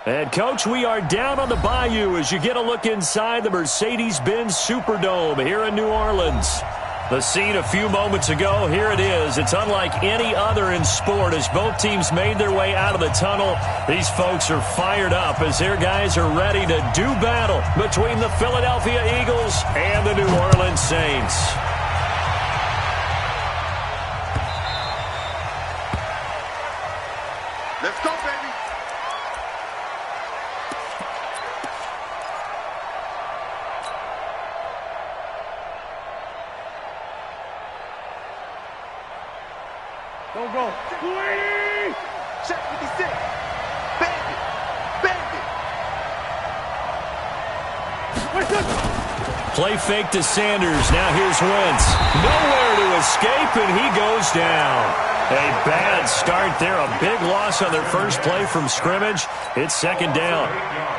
And, Coach, we are down on the bayou as you get a look inside the Mercedes-Benz Superdome here in New Orleans. The scene a few moments ago, here it is. It's unlike any other in sport as both teams made their way out of the tunnel. These folks are fired up as their guys are ready to do battle between the Philadelphia Eagles and the New Orleans Saints. Let's go, baby. Go. Check 56. Bang it. Play fake to Sanders. Now here's Wentz. Nowhere to escape, and he goes down. A bad start there. A big loss on their first play from scrimmage. It's second down.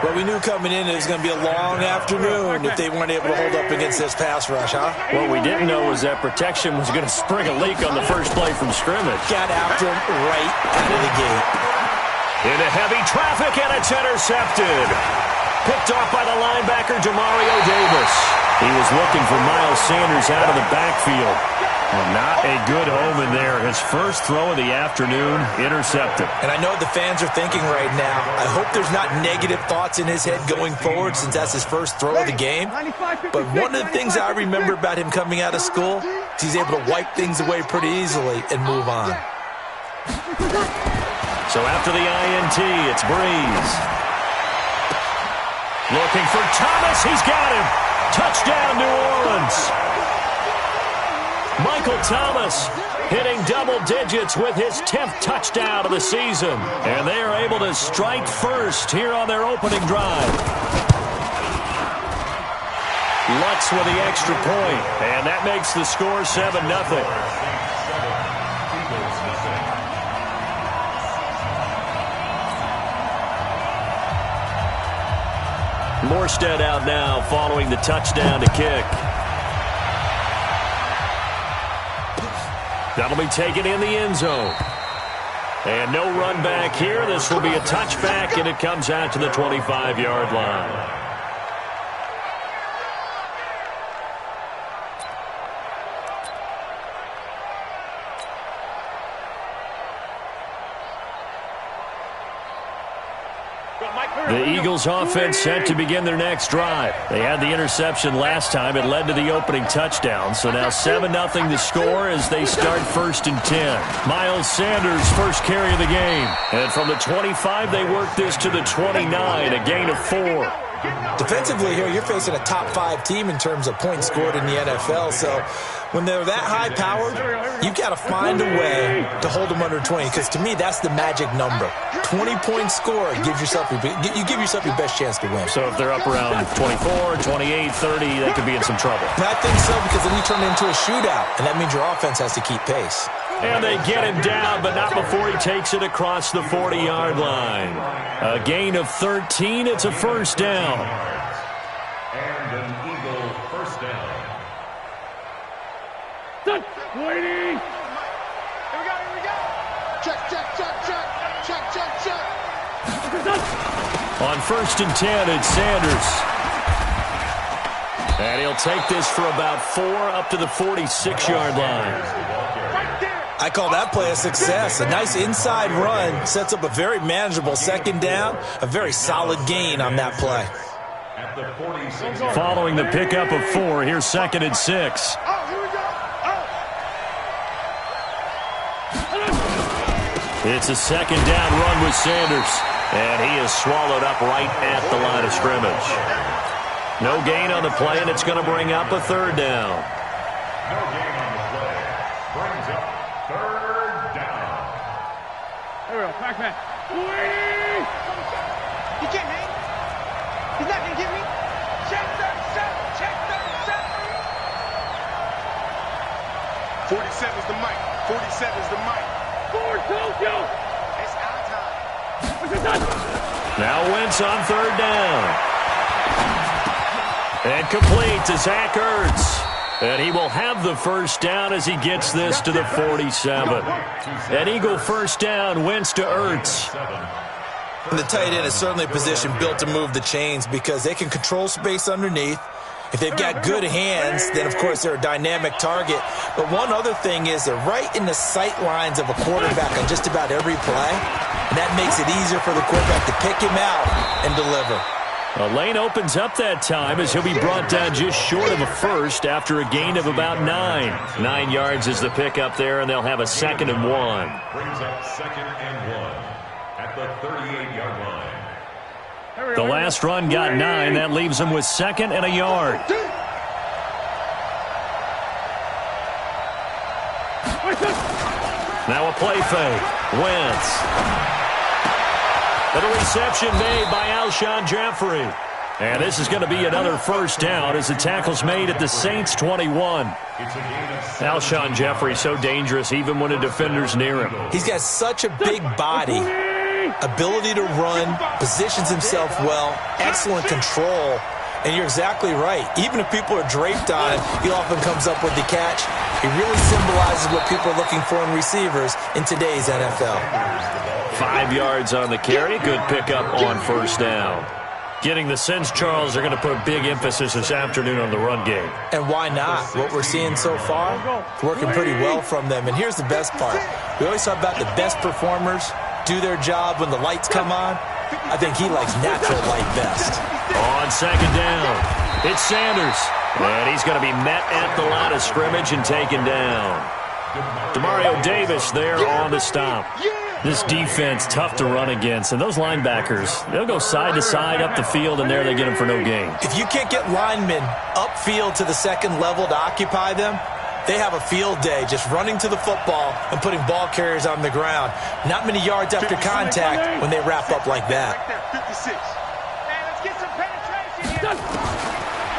Well, we knew coming in it was going to be a long afternoon if they weren't able to hold up against this pass rush, huh? What we didn't know was that protection was going to spring a leak on the first play from scrimmage. Got after him right out of the gate. Into heavy traffic, and it's intercepted. Picked off by the linebacker, Demario Davis. He was looking for Miles Sanders out of the backfield. And not a good home in there. His first throw of the afternoon, intercepted. And I know what the fans are thinking right now. I hope there's not negative thoughts in his head going forward since that's his first throw of the game. But one of the things I remember about him coming out of school is he's able to wipe things away pretty easily and move on. So after the INT, it's Breeze. Looking for Thomas. He's got him. Touchdown, New Orleans. Michael Thomas hitting double digits with his 10th touchdown of the season. And they are able to strike first here on their opening drive. Lutz with the extra point, and that makes the score 7-0. Morstead out now following the touchdown to kick. That'll be taken in the end zone. And no run back here. This will be a touchback, and it comes out to the 25-yard line. The Eagles offense set to begin their next drive. They had the interception last time. It led to the opening touchdown. So now 7-0 to score as they start 1st and 10. Miles Sanders, first carry of the game. And from the 25, they work this to the 29, a gain of 4. Defensively here, you're facing a top 5 team in terms of points scored in the NFL. So when they're that high-powered, you've got to find a way to hold them under 20. Because to me, that's the magic number. 20-point score gives yourself you give yourself your best chance to win. So if they're up around 24, 28, 30, they could be in some trouble. And I think so, because then you turn it into a shootout, and that means your offense has to keep pace. And they get him down, but not before he takes it across the 40-yard line. A gain of 13. It's a first down. And an Eagle first down. Waiting. Here we go. Check. On 1st and 10, it's Sanders. And he'll take this for about 4 up to the 46-yard line. I call that play a success. A nice inside run sets up a very manageable second down, a very solid gain on that play. Following the pickup of 4, here's 2nd and 6. It's a second down run with Sanders, and he is swallowed up right at the line of scrimmage. No gain on the play, and it's going to bring up a 3rd down. No gain on the play. Brings up 3rd down. There we go. Pac-Man. He can't hang. He's not going to get me. Check 47's the mic. 47's the mic. Forward, Tokyo. It's our time. Now Wentz on 3rd down. And complete to Zach Ertz. And he will have the first down as he gets this to the 47. An Eagle first down, Wentz to Ertz. And the tight end is certainly a position built to move the chains because they can control space underneath. If they've got good hands, then, of course, they're a dynamic target. But one other thing is they're right in the sight lines of a quarterback on just about every play. And that makes it easier for the quarterback to pick him out and deliver. A lane opens up that time as he'll be brought down just short of a first after a gain of about 9. 9 yards is the pickup there, and they'll have a 2nd and 1. Brings up 2nd and 1 at the 38-yard line. The last run got 9. That leaves them with 2nd and a yard. Now a play fake. Wentz. And a reception made by Alshon Jeffrey. And this is going to be another first down as the tackle's made at the Saints' 21. Alshon Jeffrey so dangerous even when a defender's near him. He's got such a big body, ability to run, positions himself well, excellent control. And you're exactly right. Even if people are draped on him, he often comes up with the catch. He really symbolizes what people are looking for in receivers in today's NFL. 5 yards on the carry. Good pickup on first down. Getting the sense, Charles, they're going to put a big emphasis this afternoon on the run game. And why not? What we're seeing so far, it's working pretty well from them. And here's the best part. We always talk about the best performers do their job when the lights come on. I think he likes natural light best. On 2nd down, it's Sanders. And he's going to be met at the line of scrimmage and taken down. Demario Davis there on the stop. This defense, tough to run against. And those linebackers, they'll go side to side up the field, and there they get them for no gain. If you can't get linemen upfield to the second level to occupy them, they have a field day just running to the football and putting ball carriers on the ground. Not many yards after contact when they wrap up like that.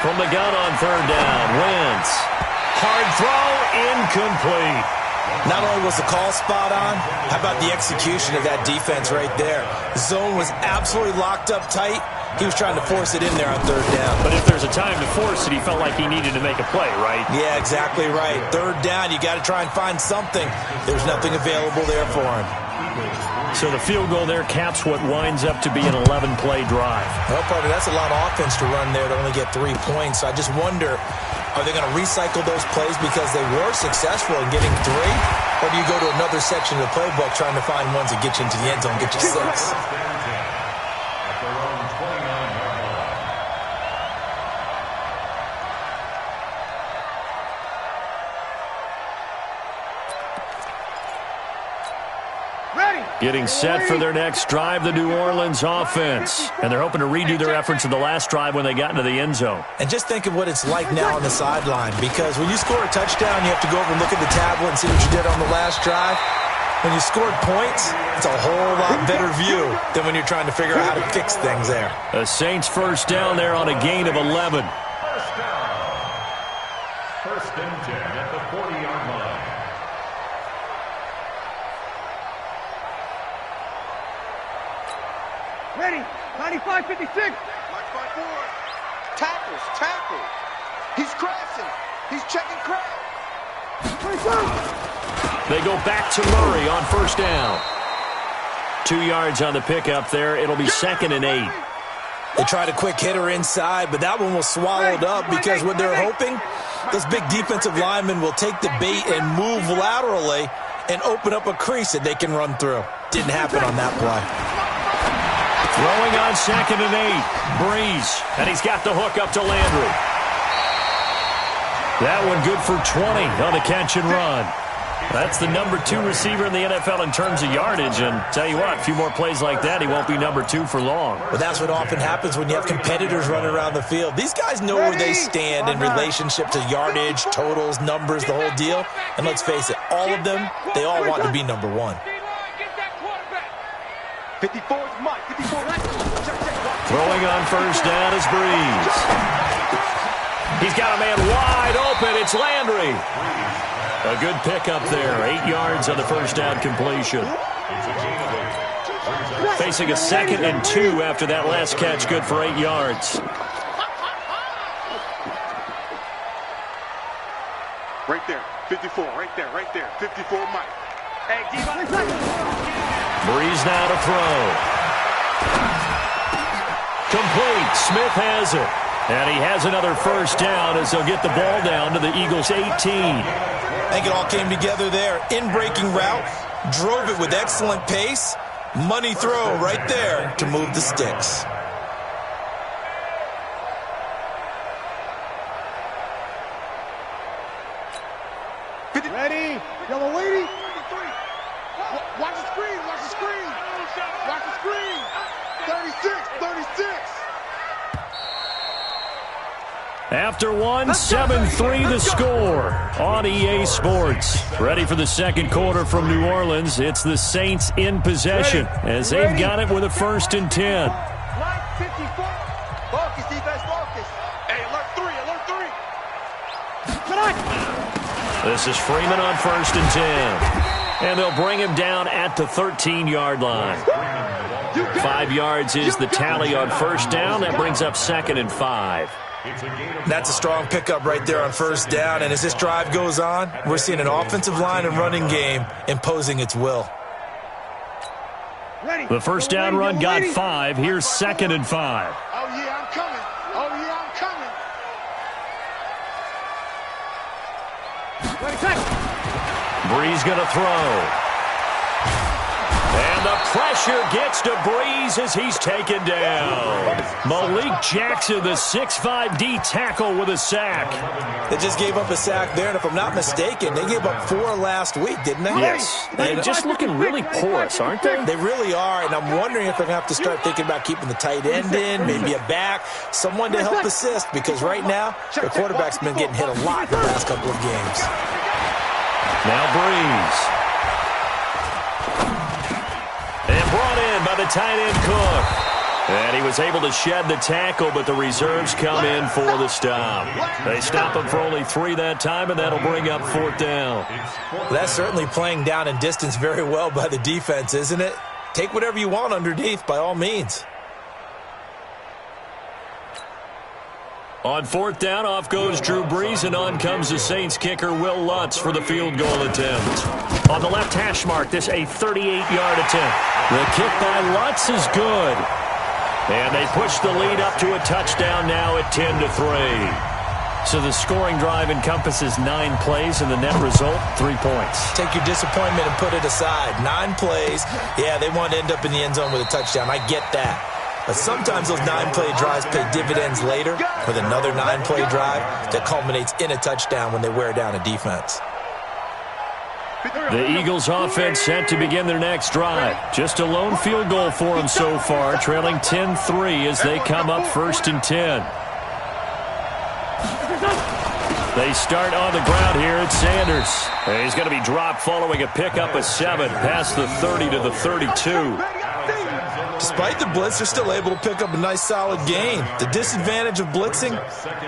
From the gun on 3rd down, Wentz. Hard throw, incomplete. Not only was the call spot on, how about the execution of that defense right there? The zone was absolutely locked up tight. He was trying to force it in there on 3rd down. But if there's a time to force it, he felt like he needed to make a play, right? Yeah, exactly right. 3rd down, you got to try and find something. There's nothing available there for him. So the field goal there caps what winds up to be an 11-play drive. Well, partner, that's a lot of offense to run there to only get 3 points. So I just wonder, are they going to recycle those plays because they were successful in getting 3? Or do you go to another section of the playbook trying to find ones that get you into the end zone, get you 6? Getting set for their next drive, the New Orleans offense. And they're hoping to redo their efforts in the last drive when they got into the end zone. And just think of what it's like now on the sideline, because when you score a touchdown, you have to go over and look at the tablet and see what you did on the last drive. When you scored points, it's a whole lot better view than when you're trying to figure out how to fix things there. The Saints first down there on a gain of 11. First down. 1st and 10 at the 40-yard line. Ready, 95-56. Watch my board. Tackles. He's crashing. He's checking crowd. They go back to Murray on first down. 2 yards on the pickup there. It'll be 2nd and 8. They tried a quick hitter inside, but that one was swallowed up because what they're hoping, those big defensive linemen will take the bait and move laterally and open up a crease that they can run through. Didn't happen on that play. Throwing on 2nd and 8. Breeze. And he's got the hook up to Landry. That one good for 20 on the catch and run. That's the number 2 receiver in the NFL in terms of yardage. And tell you what, a few more plays like that, he won't be number 2 for long. But that's what often happens when you have competitors running around the field. These guys know where they stand in relationship to yardage, totals, numbers, the whole deal. And let's face it, all of them, they all want to be number 1. 54 is Mike. 54. Throwing on first down is Breeze. He's got a man wide open. It's Landry. A good pickup there. 8 yards on the first down completion. Facing a 2nd and 2 after that last catch. Good for 8 yards. Right there. 54. Right there. 54 Mike. Hey, Breeze now to throw. Complete. Smith has it. And he has another first down as they'll get the ball down to the Eagles' 18. I think it all came together there. In-breaking route, drove it with excellent pace. Money throw right there to move the sticks. Ready? Yellow lady. Watch the screen. Watch the screen. Watch the screen. 36. 36. After one, 7-3 the score on EA Sports. Ready for the second quarter from New Orleans. It's the Saints in possession as they've got it with a 1st and 10. Focus, defense, focus. Hey, alert 3, alert 3. This is Freeman on 1st and 10. And they'll bring him down at the 13-yard line. 5 yards is the tally on first down. That brings up 2nd and 5. That's a strong pickup right there on first down. And as this drive goes on, we're seeing an offensive line and running game imposing its will. The first down run got 5. Here's 2nd and 5. Oh, yeah, I'm coming. Oh, yeah, I'm coming. Breeze going to throw. And the pressure gets to Breeze as he's taken down. Malik Jackson, the 6'5" D tackle with a sack. They just gave up a sack there, and if I'm not mistaken, they gave up 4 last week, didn't they? Yes. They're just looking really porous, aren't they? They really are, and I'm wondering if they're going to have to start thinking about keeping the tight end in, maybe a back, someone to help assist, because right now, their quarterback's been getting hit a lot in the last couple of games. Now Breeze. And brought in by the tight end Cook. And he was able to shed the tackle, but the reserves come in for the stop. They stop him for only 3 that time, and that'll bring up 4th down. Well, that's certainly playing down in distance very well by the defense, isn't it? Take whatever you want underneath, by all means. On 4th down, off goes Drew Brees, and on comes the Saints kicker Will Lutz for the field goal attempt. On the left hash mark, this a 38-yard attempt. The kick by Lutz is good. And they push the lead up to a touchdown now at 10-3. So the scoring drive encompasses 9 plays, and the net result, 3 points. Take your disappointment and put it aside. 9 plays. Yeah, they want to end up in the end zone with a touchdown. I get that. But sometimes those 9-play drives pay dividends later with another 9-play drive that culminates in a touchdown when they wear down a defense. The Eagles offense set to begin their next drive. Just a lone field goal for them so far, trailing 10-3 as they come up 1st and 10. They start on the ground here at Sanders. He's going to be dropped following a pickup of 7 past the 30 to the 32. Despite the blitz, they're still able to pick up a nice solid gain. The disadvantage of blitzing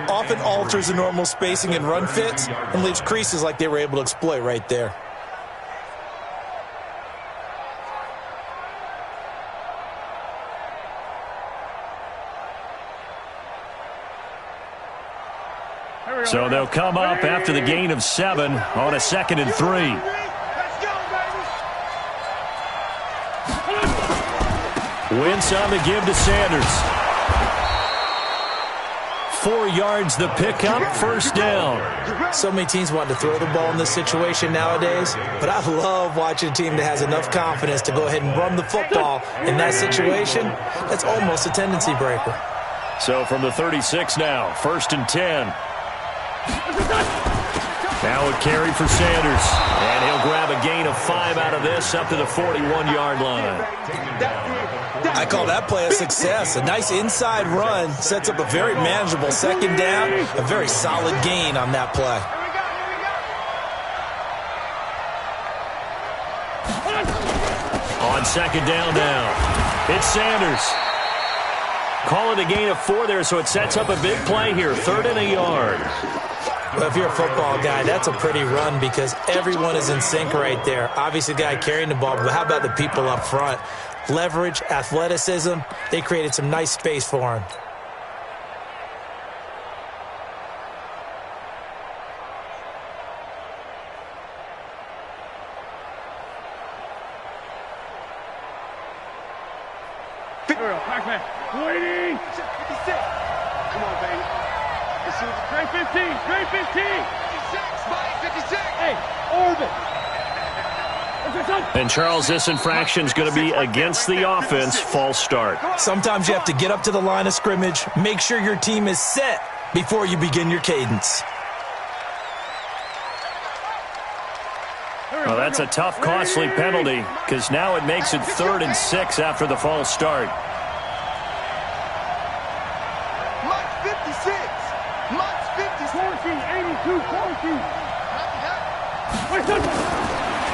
often alters the normal spacing and run fits and leaves creases like they were able to exploit right there. So they'll come up after the gain of 7 on a 2nd and 3. Wentz on the give to Sanders. 4 yards the pickup, 1st down. So many teams want to throw the ball in this situation nowadays, but I love watching a team that has enough confidence to go ahead and run the football in that situation. That's almost a tendency breaker. So from the 36 now, 1st and 10. Now a carry for Sanders, and he'll grab a gain of 5 out of this up to the 41-yard line. I call that play a success. A nice inside run sets up a very manageable 2nd down, a very solid gain on that play. On 2nd down now, it's Sanders. Call it a gain of 4 there, so it sets up a big play here, 3rd and a yard. Well, if you're a football guy, that's a pretty run because everyone is in sync right there. Obviously, the guy carrying the ball, but how about the people up front? Leverage, athleticism, they created some nice space for him. Waiting. 56. Come on, baby. Straight 15. Straight 15. 56. Mike, 56. Hey, orbit. And Charles, this infraction is going to be against the offense. False start. Sometimes you have to get up to the line of scrimmage, make sure your team is set before you begin your cadence. Well, that's a tough, costly penalty because now it makes it 3rd and 6 after the false start. Mike, 56. Mike, 56. 82, 14.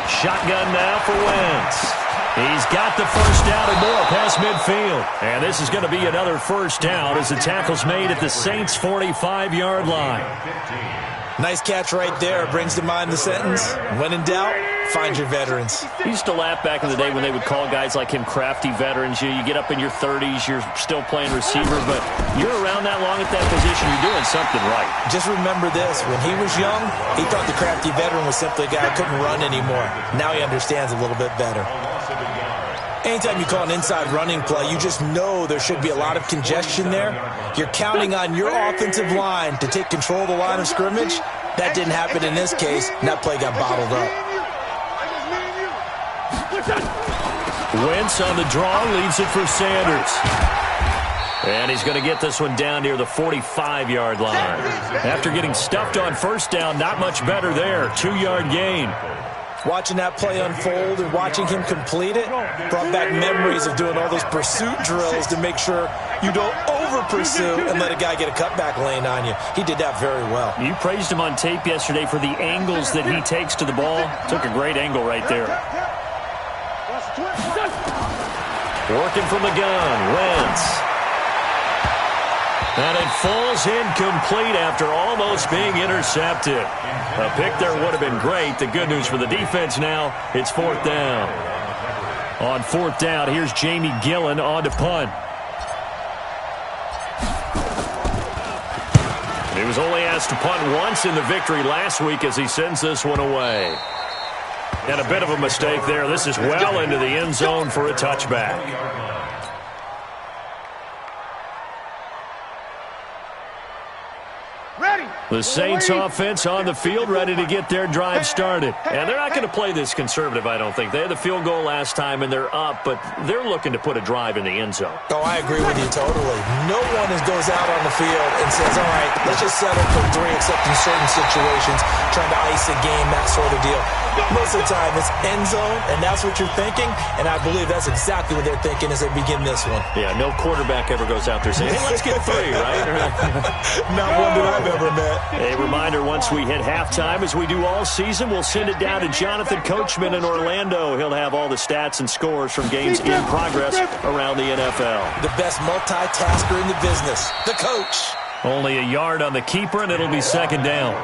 Shotgun now for Wentz. He's got the first down and more past midfield. And this is going to be another first down as the tackle's made at the Saints' 45-yard line. Nice catch right there. Brings to mind the sentence, when in doubt, find your veterans. I used to laugh back in the day when they would call guys like him crafty veterans. You get up in your 30s, you're still playing receiver, but you're around that long at that position, you're doing something right. Just remember this. When he was young, he thought the crafty veteran was simply a guy who couldn't run anymore. Now he understands a little bit better. Anytime you call an inside running play, you just know there should be a lot of congestion there. You're counting on your offensive line to take control of the line of scrimmage. That didn't happen in this case, and that play got bottled up. Wentz on the draw, leaves it for Sanders. And he's going to get this one down near the 45-yard line. After getting stuffed on first down, not much better there. 2-yard gain. Watching that play unfold and watching him complete it brought back memories of doing all those pursuit drills to make sure you don't over-pursue and let a guy get a cutback lane on you. He did that very well. You praised him on tape yesterday for the angles that he takes to the ball. Took a great angle right there. Working from the gun, Wentz. And it falls incomplete after almost being intercepted. A pick there would have been great. The good news for the defense now, it's 4th down. On 4th down, here's Jamie Gillen on to punt. He was only asked to punt once in the victory last week as he sends this one away. And a bit of a mistake there. This is well into the end zone for a touchback. The Saints offense on the field, ready to get their drive started. And they're not going to play this conservative, I don't think. They had the field goal last time, and they're up, but they're looking to put a drive in the end zone. Oh, I agree with you totally. No one goes out on the field and says, all right, let's just settle for 3, except in certain situations, trying to ice a game, that sort of deal. Most of the time, it's end zone, and that's what you're thinking, and I believe that's exactly what they're thinking as they begin this one. Yeah, no quarterback ever goes out there saying, hey, let's get 3, right? Not one that I've ever met. A reminder, once we hit halftime, as we do all season, we'll send it down to Jonathan Coachman in Orlando. He'll have all the stats and scores from games in progress around the NFL. The best multitasker in the business, the coach. Only a yard on the keeper, and it'll be 2nd down.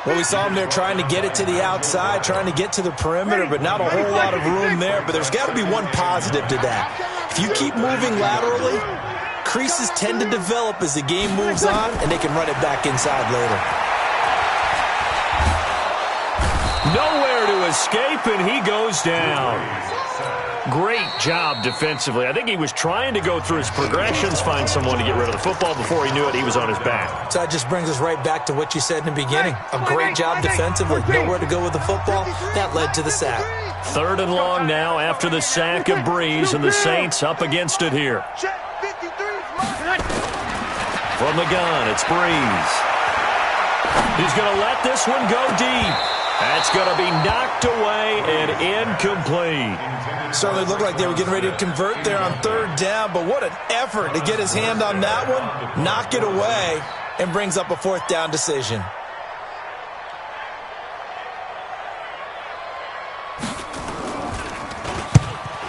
Well, we saw him there trying to get it to the outside, trying to get to the perimeter, but not a whole lot of room there. But there's got to be one positive to that. If you keep moving laterally, creases tend to develop as the game moves on, and they can run it back inside later. Nowhere to escape, and he goes down. Great job defensively. I think he was trying to go through his progressions, find someone to get rid of the football. Before he knew it, he was on his back. So that just brings us right back to what you said in the beginning. A great job defensively. Nowhere to go with the football. That led to the sack. 3rd and long now after the sack of Breeze, and the Saints up against it here. From the gun, it's Breeze. He's going to let this one go deep. That's going to be knocked away and incomplete. Certainly looked like they were getting ready to convert there on 3rd down, but what an effort to get his hand on that one, knock it away, and brings up a 4th down decision.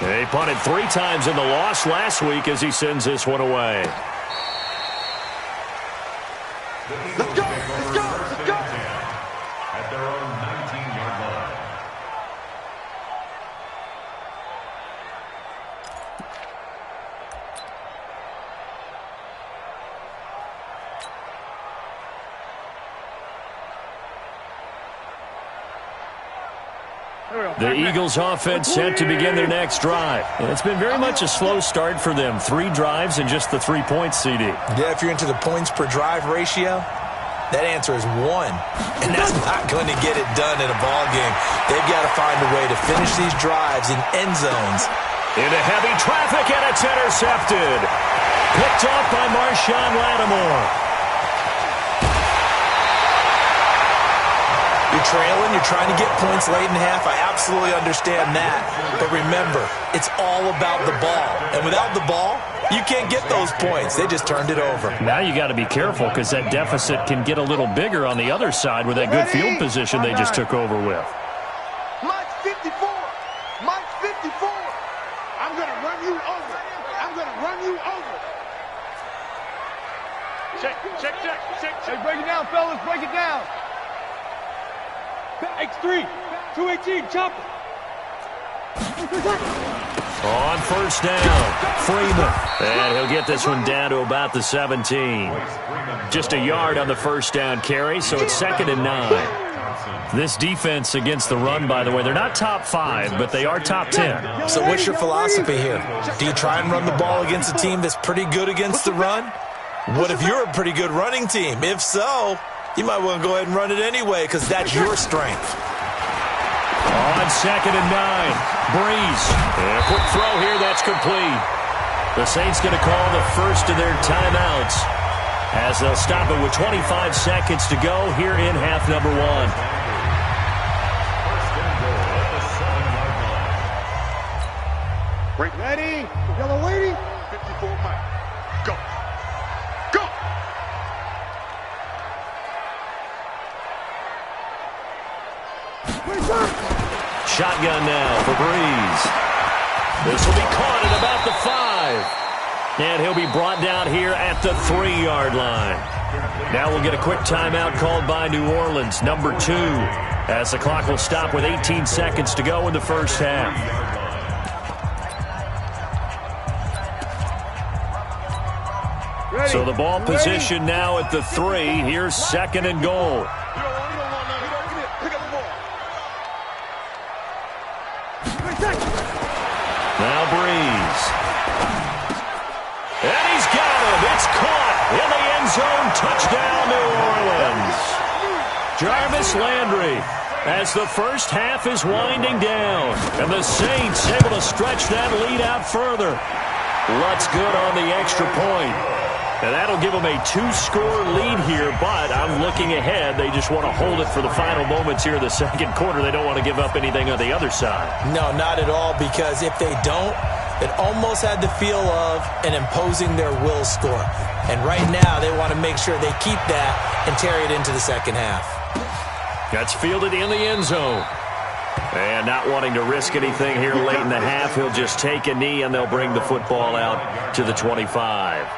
He punted 3 times in the loss last week as he sends this one away. Let's go, let's go, let's go. At their own 19-yard line. The Eagles offense set to begin their next drive. And it's been very much a slow start for them. 3 drives and just the 3 points, CD. Yeah, if you're into the points per drive ratio, that answer is 1. And that's not going to get it done in a ball game. They've got to find a way to finish these drives in end zones. Into heavy traffic, and it's intercepted. Picked off by Marshawn Lattimore. You're trailing, you're trying to get points late in half. I absolutely understand that. But remember, it's all about the ball. And without the ball, you can't get those points. They just turned it over. Now you got to be careful because that deficit can get a little bigger on the other side with that good field position they just took over with. Mike 54. Mike 54. I'm going to run you over. I'm going to run you over. Check. Hey, break it down, fellas. Break it down. X3, 218, chopper. On first down, Freeman. And he'll get this one down to about the 17. Just a yard on the first down carry, so it's 2nd and 9. This defense against the run, by the way, they're not top 5, but they are top 10. So what's your philosophy here? Do you try and run the ball against a team that's pretty good against the run? What if you're a pretty good running team? If so, you might want to go ahead and run it anyway because that's your strength. On 2nd and 9, Breeze. And a quick throw here, that's complete. The Saints going to call the first of their timeouts as they'll stop it with 25 seconds to go here in half number 1. Ready, yellow waiting. 54 Mike. Go. Shotgun now for Breeze. This will be caught at about the 5. And he'll be brought down here at the 3-yard line. Now we'll get a quick timeout called by New Orleans, number 2, as the clock will stop with 18 seconds to go in the first half. So the ball position now at the 3. Here's 2nd and goal. Now Breeze. And he's got him. It's caught in the end zone. Touchdown, New Orleans. Jarvis Landry as the first half is winding down. And the Saints able to stretch that lead out further. Lutz good on the extra point. And that'll give them a 2-score lead here, but I'm looking ahead. They just want to hold it for the final moments here in the second quarter. They don't want to give up anything on the other side. No, not at all, because if they don't, it almost had the feel of an imposing their will score. And right now, they want to make sure they keep that and carry it into the second half. That's fielded in the end zone. And not wanting to risk anything here late in the half, he'll just take a knee, and they'll bring the football out to the 25.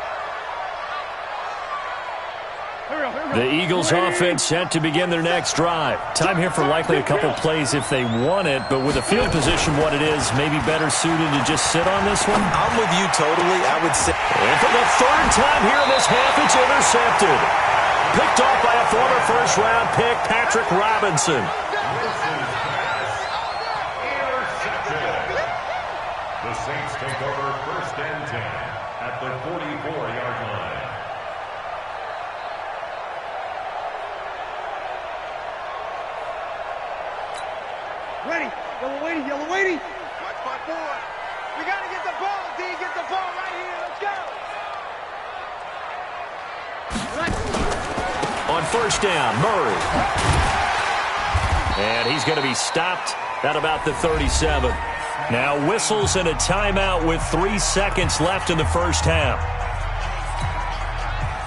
The Eagles offense set to begin their next drive. Time here for likely a couple plays if they want it, but with the field position what it is, maybe better suited to just sit on this one? I'm with you totally. I would say. And for the 3rd time here in this half, it's intercepted. Picked off by a former first-round pick, Patrick Robinson. The Saints take over 1st and 10 at the 44-yard line. Ready, yellow waiting. Watch my boy. We got to get the ball, D. Get the ball right here. Let's go. On first down, Murray. And he's going to be stopped at about the 37. Now whistles and a timeout with 3 seconds left in the first half.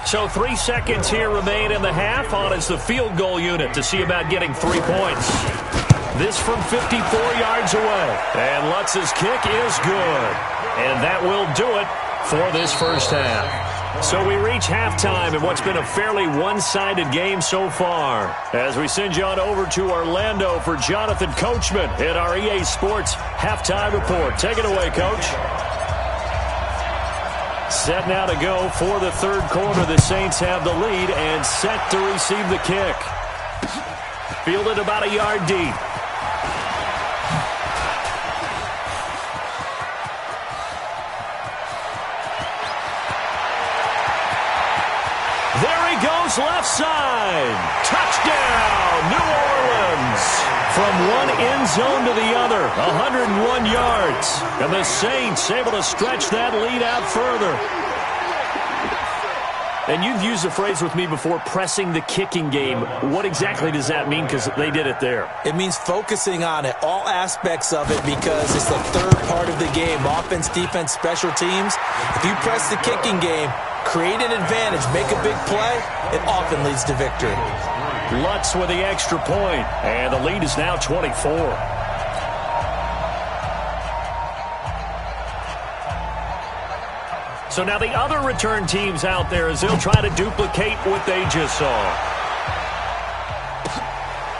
So 3 seconds here remain in the half. On is the field goal unit to see about getting 3 points. This from 54 yards away. And Lutz's kick is good. And that will do it for this first half. So we reach halftime in what's been a fairly one-sided game so far. As we send you on over to Orlando for Jonathan Coachman in our EA Sports Halftime Report. Take it away, Coach. Set now to go for the 3rd quarter. The Saints have the lead and set to receive the kick. Fielded about a yard deep. goes left side. Touchdown, New Orleans. From one end zone to the other, 101 yards. And the Saints able to stretch that lead out further. And you've used the phrase with me before, pressing the kicking game. What exactly does that mean? Because they did it there. It means focusing on it, all aspects of it, because it's the third part of the game. Offense, defense, special teams. If you press the kicking game, create an advantage, make a big play, it often leads to victory. Lutz with the extra point, and the lead is now 24. So now the other return teams out there as they'll try to duplicate what they just saw.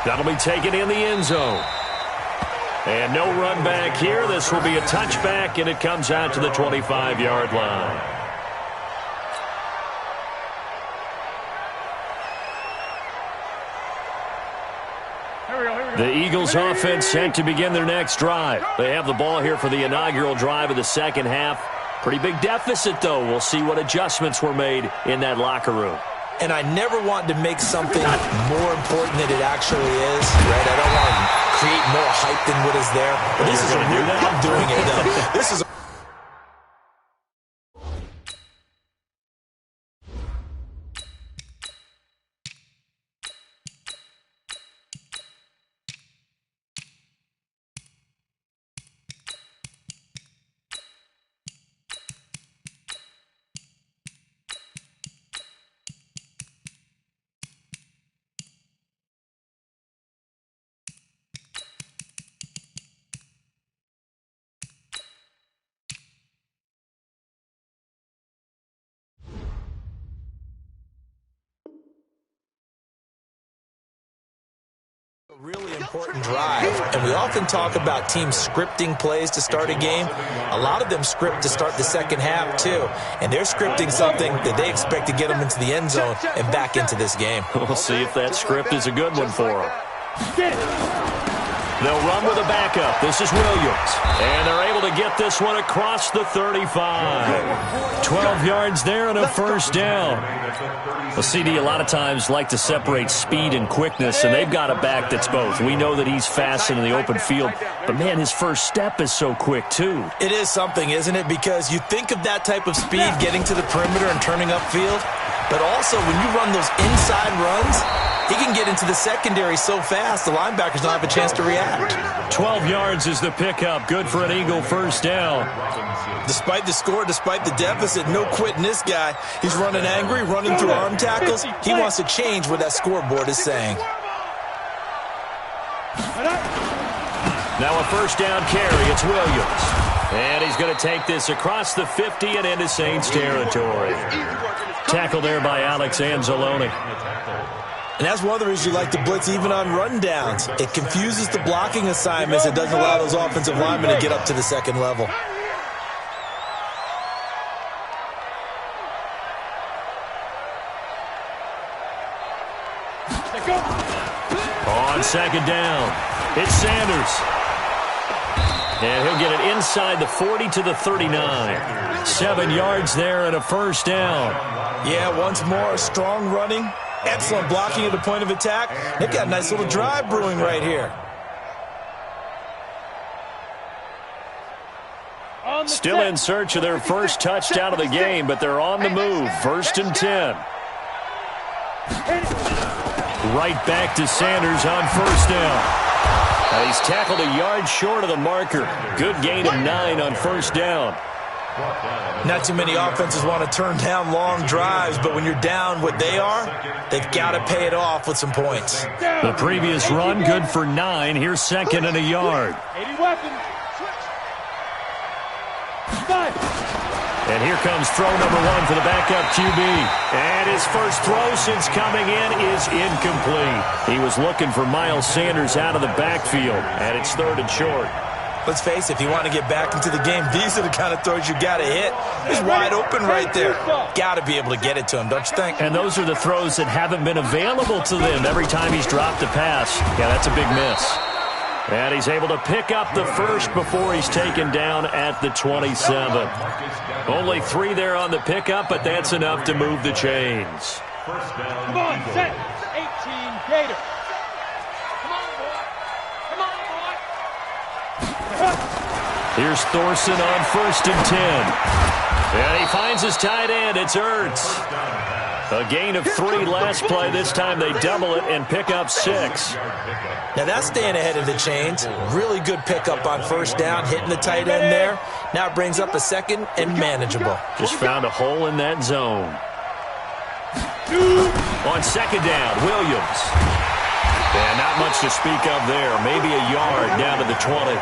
That'll be taken in the end zone. And no run back here. This will be a touchback, and it comes out to the 25-yard line. The Eagles offense set to begin their next drive. They have the ball here for the inaugural drive of the second half. Pretty big deficit, though. We'll see what adjustments were made in that locker room. And I never want to make something more important than it actually is, right? I don't want to create more hype than what is there. But this is I'm doing it, though. This is a really important drive, and we often talk about teams scripting plays to start a game. A lot of them script to start the second half too, and they're scripting something that they expect to get them into the end zone and back into this game. We'll see if that script is a good one for them. They'll run with a backup. This is Williams. And they're able to get this one across the 35. 12 yards there and a first down. The CD a lot of times like to separate speed and quickness, and they've got a back that's both. We know that he's fast in the open field, but, man, his first step is so quick, too. It is something, isn't it? Because you think of that type of speed getting to the perimeter and turning upfield, but also when you run those inside runs, he can get into the secondary so fast, the linebackers don't have a chance to react. 12 yards is the pickup. Good for an Eagle first down. Despite the score, despite the deficit, no quitting this guy. He's running angry, running through arm tackles. He wants to change what that scoreboard is saying. Now a first down carry. It's Williams. And he's going to take this across the 50 and into Saints territory. Tackle there by Alex Anzalone. And that's one of the reasons you like to blitz even on rundowns. It confuses the blocking assignments. It doesn't allow those offensive linemen to get up to the second level. On second down, it's Sanders. And he'll get it inside the 40 to the 39. 7 yards there and a first down. Yeah, once more, strong running. Excellent blocking at the point of attack. They've got a nice little drive brewing right here. Still in search of their first touchdown of the game, but they're on the move. 1st and 10. Right back to Sanders on first down. He's tackled a yard short of the marker. Good gain of 9 on first down. Not too many offenses want to turn down long drives, but when you're down what they are, they've got to pay it off with some points. The previous run, good for 9. Here's 2nd and a yard. And here comes throw number 1 for the backup QB. And his first throw since coming in is incomplete. He was looking for Miles Sanders out of the backfield, and it's 3rd and short. Let's face it, if you want to get back into the game, these are the kind of throws you got to hit. He's wide open right there. Got to be able to get it to him, don't you think? And those are the throws that haven't been available to them every time he's dropped a pass. Yeah, that's a big miss. And he's able to pick up the first before he's taken down at the 27. Only 3 there on the pickup, but that's enough to move the chains. First down. Come on, Eagles. set. 18 Gator. Come on, boy. Come on, boy. Here's Thorson on 1st and 10. And he finds his tight end. It's Ertz. A gain of 3 last play. This time they double it and pick up 6. Now that's staying ahead of the chains. Really good pickup on 1st down, hitting the tight end there. Now it brings up a 2nd and manageable. Just found a hole in that zone. On 2nd down, Williams. And not much to speak of there. Maybe a yard down to the 20.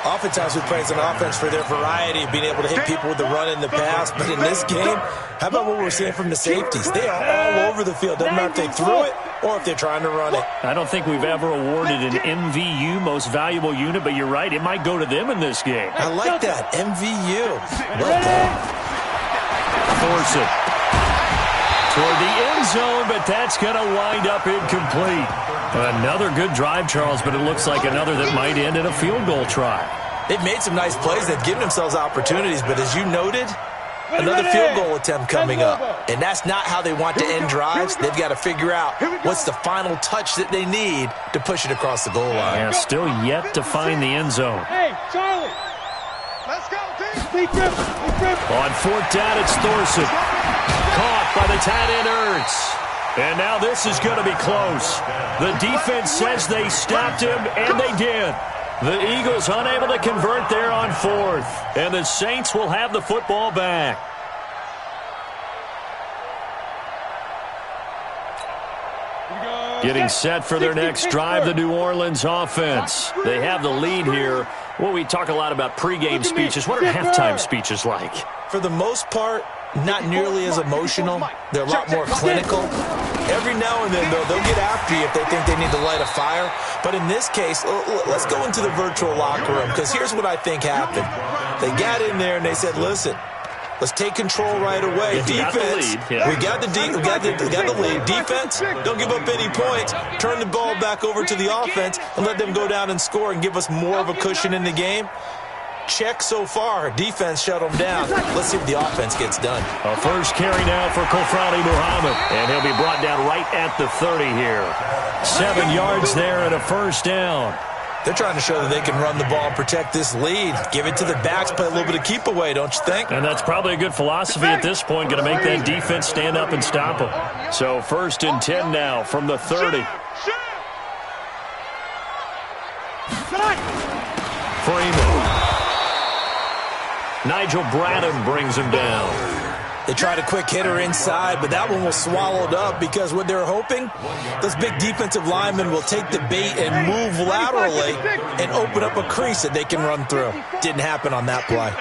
Oftentimes we praise an offense for their variety of being able to hit people with the run in the pass. But in this game, how about what we're seeing from the safeties? They are all over the field. Doesn't matter if they threw it or if they're trying to run it. I don't think we've ever awarded an MVU, most valuable unit, but you're right. It might go to them in this game. I like that. MVU. Well done. Thorson toward the end zone, but that's going to wind up incomplete. Another good drive, Charles, but it looks like another that might end in a field goal try. They've made some nice plays. They've given themselves opportunities, but as you noted, another field goal attempt coming up. And that's not how they want to end drives. They've got to figure out what's the final touch that they need to push it across the goal line. Yeah, still yet to find the end zone. Hey, Charlie. Let's go, team. On 4th down, it's Thorson. Caught by the tight end, Ertz. And now this is going to be close. The defense says they stopped him, and they did. The Eagles unable to convert there on 4th. And the Saints will have the football back. Getting set for their next drive, the New Orleans offense. They have the lead here. Well, we talk a lot about pregame speeches. What are halftime speeches like? For the most part, not nearly as emotional. They're a lot more clinical. Every now and then, though, they'll get after you if they think they need to light a fire. But in this case, let's go into the virtual locker room, because here's what I think happened. They got in there and they said, listen, let's take control right away. Defense, we got the lead. Defense, don't give up any points. Turn the ball back over to the offense and let them go down and score and give us more of a cushion in the game. Check so far. Defense shut them down. Let's see if the offense gets done. A first carry now for Kofrani Muhammad. And he'll be brought down right at the 30 here. 7 yards there and a first down. They're trying to show that they can run the ball and protect this lead. Give it to the backs, play a little bit of keep away, don't you think? And that's probably a good philosophy at this point. Going to make that defense stand up and stop them. So 1st and 10 now from the 30. Freeman. Nigel Bradham brings him down. They tried a quick hitter inside, but that one was swallowed up because what they're hoping, those big defensive linemen will take the bait and move laterally and open up a crease that they can run through. Didn't happen on that play.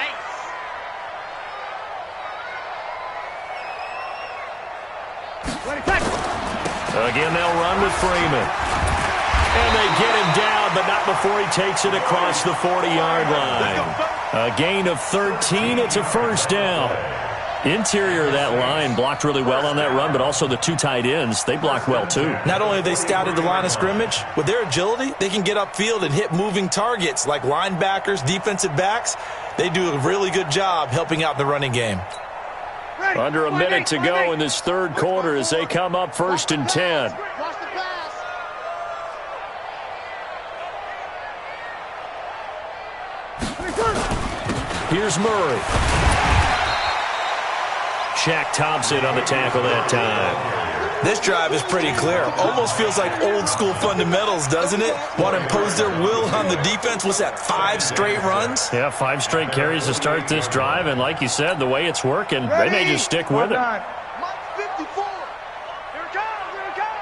Again, they'll run with Freeman. And they get him down, but not before he takes it across the 40-yard line. A gain of 13. It's a first down. Interior of that line blocked really well on that run, but also the 2 tight ends, they blocked well too. Not only have they scouted the line of scrimmage, with their agility, they can get upfield and hit moving targets like linebackers, defensive backs. They do a really good job helping out the running game. Under a minute to go in this 3rd quarter as they come up 1st and 10. Here's Murray. Shaq Thompson on the tackle that time. This drive is pretty clear. Almost feels like old school fundamentals, doesn't it? Want to impose their will on the defense. What's that, 5 straight runs? Yeah, 5 straight carries to start this drive. And like you said, the way it's working, they may just stick with it. 54. Here it comes. Here it comes.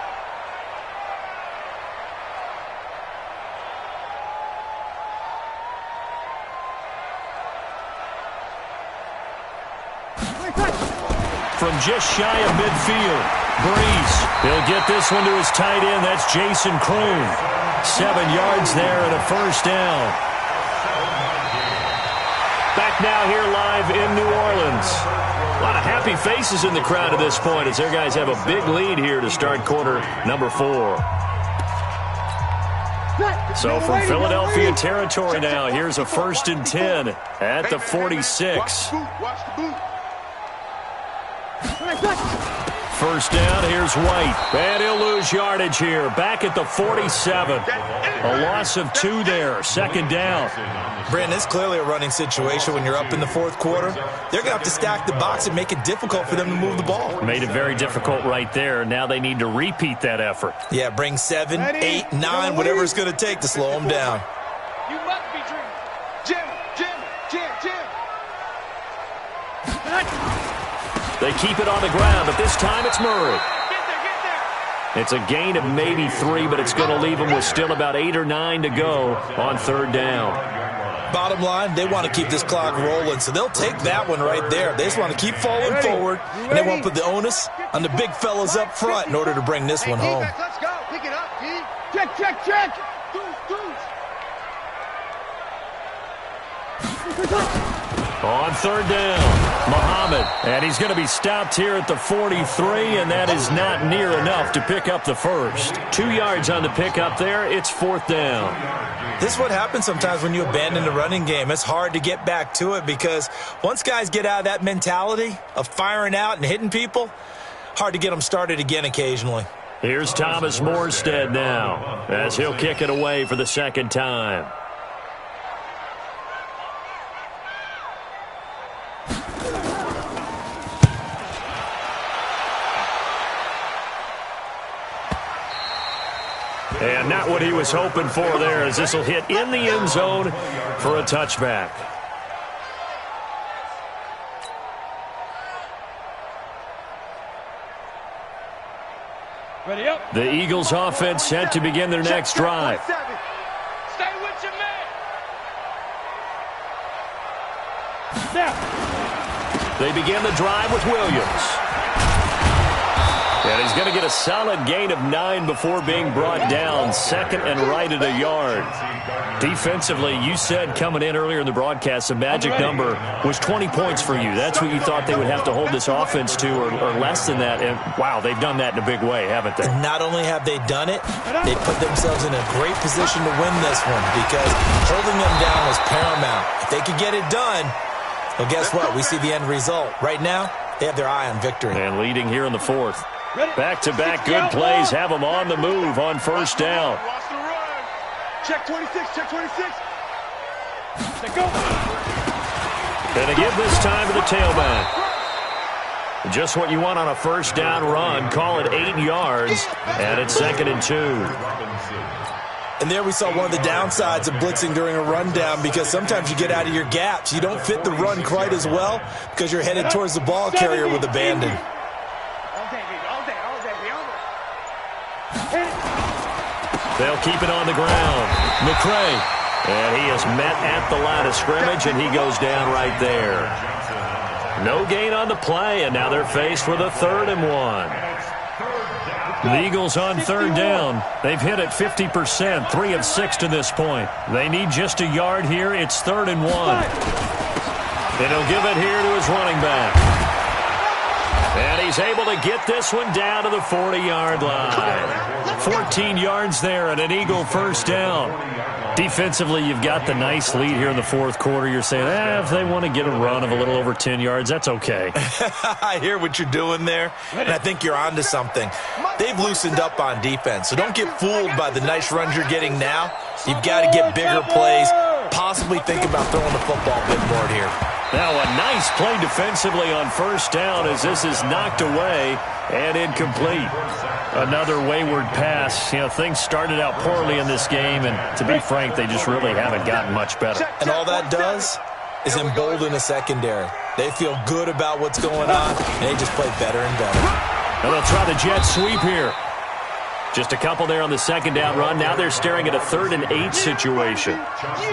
From just shy of midfield, Breeze. He'll get this one to his tight end. That's Jason Kroon. 7 yards there and a first down. Back now here live in New Orleans. A lot of happy faces in the crowd at this point as their guys have a big lead here to start quarter number 4. So from Philadelphia territory now, here's a 1st and 10 at the 46. first down. Here's White. And he'll lose yardage here. Back at the 47. A loss of 2 there. Second down. Brandon, it's clearly a running situation when you're up in the fourth quarter. They're going to have to stack the box and make it difficult for them to move the ball. Made it very difficult right there. Now they need to repeat that effort. Yeah, bring 7, 8, 9, whatever it's going to take to slow them down. You must be dreaming. Jim. They keep it on the ground, but this time it's Murray. Get there. It's a gain of maybe 3, but it's going to leave them with still about 8 or 9 to go on third down. Bottom line, they want to keep this clock rolling, so they'll take that one right there. They just want to keep falling forward, and they want to put the onus on the big fellas up front in order to bring this one home. Let's go. Pick it up, D. Check. On third down, Muhammad. And he's going to be stopped here at the 43, and that is not near enough to pick up the first. 2 yards on the pickup there. It's fourth down. This is what happens sometimes when you abandon the running game. It's hard to get back to it because once guys get out of that mentality of firing out and hitting people, hard to get them started again occasionally. Here's Thomas Morstead now as he'll kick it away for the second time. And not what he was hoping for there, as this will hit in the end zone for a touchback. Ready up. The Eagles offense set to begin their next drive. Stay with your man. Now. They begin the drive with Williams. And he's going to get a solid gain of 9 before being brought down. Second and right at a yard. Defensively, you said coming in earlier in the broadcast, the magic number was 20 points for you. That's what you thought they would have to hold this offense to, or less than that. And, wow, they've done that in a big way, haven't they? And not only have they done it, they put themselves in a great position to win this one because holding them down was paramount. If they could get it done, well, guess what? We see the end result. Right now, they have their eye on victory. And leading here in the fourth. Back-to-back good plays have them on the move on first down. Watch the run. Check 26. Let go. And they give this time to the tailback. Just what you want on a first down run. Call it 8 yards, and it's 2nd and 2. And there we saw one of the downsides of blitzing during a rundown because sometimes you get out of your gaps. You don't fit the run quite as well because you're headed towards the ball carrier with abandon. They'll keep it on the ground. McCray. And he is met at the line of scrimmage, and he goes down right there. No gain on the play, and now they're faced with a 3rd and 1. The Eagles on third down. They've hit it 50%, 3 of 6 to this point. They need just a yard here. It's 3rd and 1. And he'll give it here to his running back. And he's able to get this one down to the 40-yard line. 14 yards there and an Eagle first down. Defensively, you've got the nice lead here in the fourth quarter. You're saying, if they want to get a run of a little over 10 yards, that's okay. I hear what you're doing there, and I think you're onto something. They've loosened up on defense, so don't get fooled by the nice runs you're getting now. You've got to get bigger plays, possibly think about throwing the football a bit more here. Now a nice play defensively on first down as this is knocked away and incomplete. Another wayward pass. You know, things started out poorly in this game, and to be frank, they just really haven't gotten much better. And all that does is embolden the secondary. They feel good about what's going on, and they just play better and better. And they'll try the jet sweep here. Just a couple there on the second down run. Now they're staring at a 3rd and 8 situation.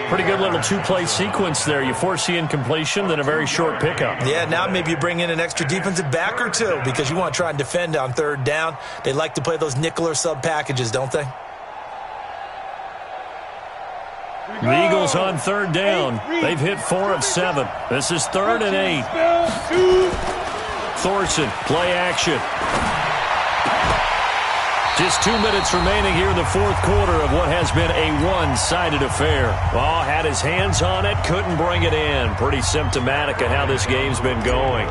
Pretty good little 2-play sequence there. You force the incompletion, then a very short pickup. Yeah, now maybe you bring in an extra defensive back or two because you want to try and defend on third down. They like to play those nickel or sub packages, don't they? The Eagles on third down. They've hit 4 of 7. This is 3rd and 8. Thorson, play action. Just 2 minutes remaining here in the fourth quarter of what has been a one-sided affair. Oh, had his hands on it, couldn't bring it in. Pretty symptomatic of how this game's been going.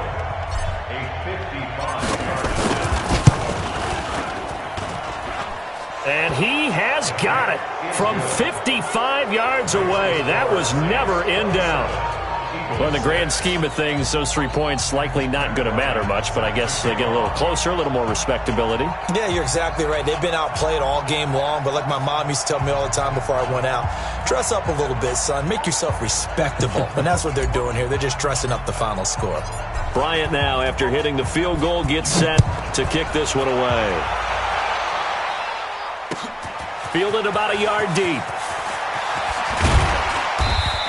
And he has got it from 55 yards away. That was never in doubt. Well, in the grand scheme of things, those 3 points likely not going to matter much, but I guess they get a little closer, a little more respectability. Yeah, you're exactly right. They've been outplayed all game long, but like my mom used to tell me all the time before I went out, dress up a little bit, son. Make yourself respectable. And that's what they're doing here. They're just dressing up the final score. Bryant now, after hitting the field goal, gets set to kick this one away. Fielded about a yard deep.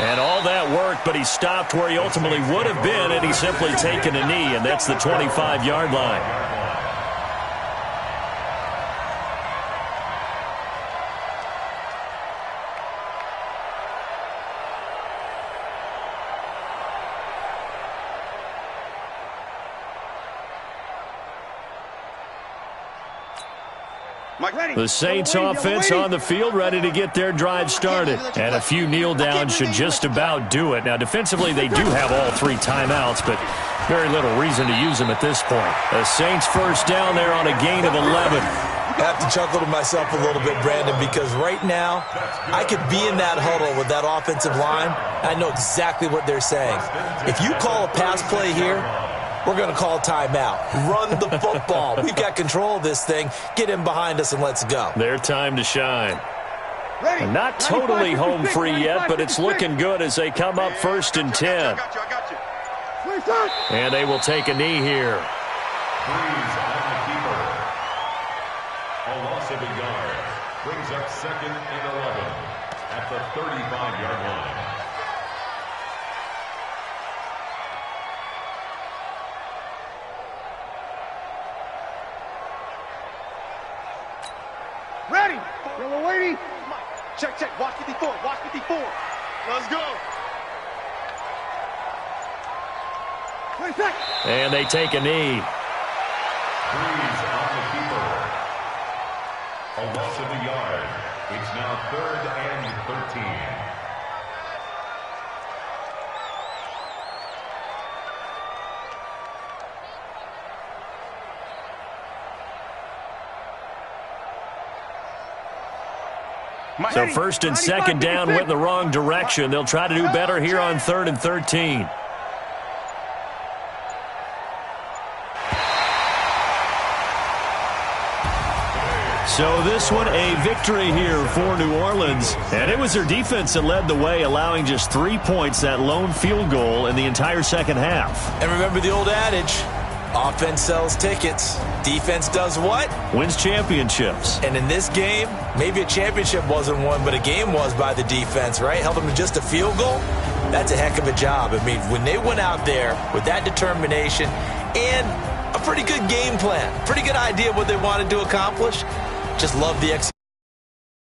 And all that work, but he stopped where he ultimately would have been had he simply taken a knee, and that's the 25-yard line. The Saints offense on the field, ready to get their drive started. And a few kneel downs should just about do it. Now, defensively, they do have all 3 timeouts, but very little reason to use them at this point. The Saints first down there on a gain of 11. I have to chuckle to myself a little bit, Brandon, because right now I could be in that huddle with that offensive line. I know exactly what they're saying. If you call a pass play here, we're going to call timeout. Run the football. We've got control of this thing. Get in behind us and let's go. Their time to shine. And not totally home free yet, but it's looking good as they come up 1st and 10. And they will take a knee here. Freeze on the keeper. A loss of a yard. Brings up 2nd and 11 at the 35-yard line. Ready. Yellow lady. Check, check. Watch 54. Watch 54. Let's go. 20 seconds. And they take a knee. Freeze on the keeper. A loss of a yard. It's now 3rd and 13. So 1st and 2nd down went in the wrong direction. They'll try to do better here on 3rd and 13. So this one a victory here for New Orleans. And it was their defense that led the way, allowing just 3 points, that lone field goal in the entire second half. And remember the old adage, offense sells tickets. Defense does what? Wins championships. And in this game, maybe a championship wasn't won, but a game was by the defense, right? Held them to just a field goal. That's a heck of a job. I mean, when they went out there with that determination and a pretty good game plan, pretty good idea of what they wanted to accomplish, just love the execution.